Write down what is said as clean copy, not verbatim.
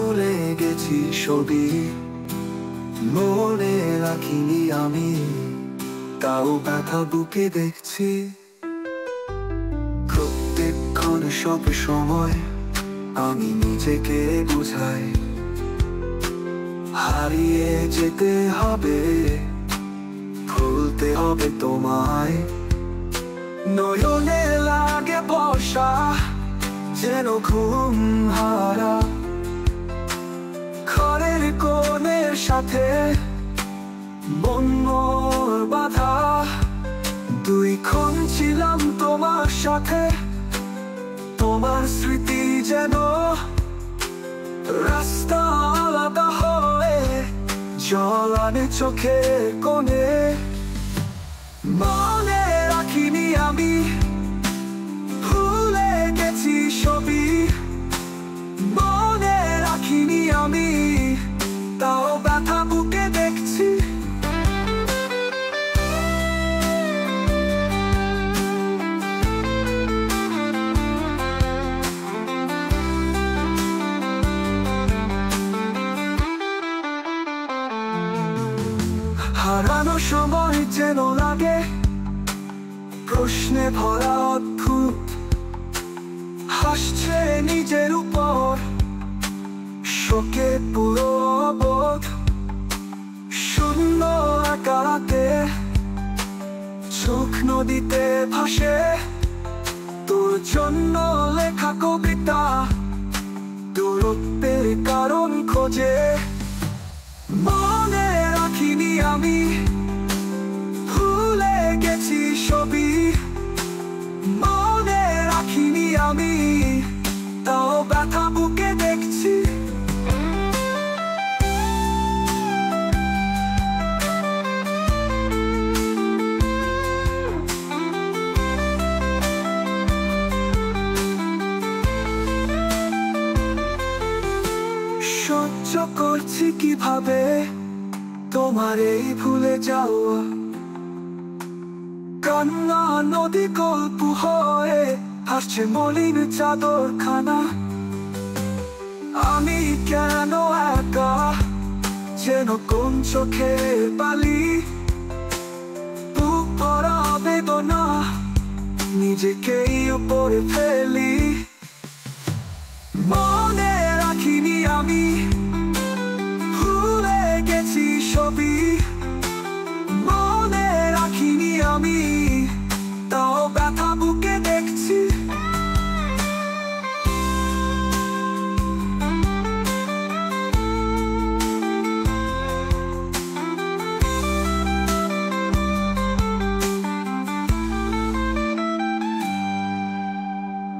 ভুলে গেছি সবই, মনে রাখিনি আমি, তাও ব্যথা বুকে দেখছি। প্রত্যেকক্ষণ সব সময় আমি নিজেকে বুঝাই, হারিয়ে যেতে হবে, ভুলতে হবে তোমায়। নয়নে লাগে বর্ষা, যেন ঘুম হারা, ঘরের কোণের সাথে মন মোর বাধা। দুই ক্ষণ ছিলাম তোমার সাথে, তোমার স্মৃতি যেন রাস্তা আলাদা হয়ে জল আনে চোখের কোণে। মনে রাখিনি আমি, ভুলে গেছি সবই, মনে রাখিনি আমি, তাও ব্যথা বুকে দেখছি। হারানো সময় যেন লাগে প্রশ্নে ভরা অদ্ভুত, হাসছে নিজের উপর শোকে পুরো অবোধ। শূন্য আকারাতে চোখ নদীতে ভাসে, তোর জন্য লেখা কবিতা দূরত্বের কারণ খোঁজে। মনে রাখিনি আমি, ভুলে গেছি সবই, মনে রাখিনি আমি, তাও ব্যথা বুকে দেখছি। সহ্য করছি কিভাবে তোমার এই ভুলে যাওয়া, কান্না নদী গল্প হয়ে হাসছে মলিন চাদর খানা। আমি কেন একা, যেন কোন চোখে বালি, বুক ভরা বেদনা নিজেকেই উপরে ফেলি। মনে রাখিনি আমি,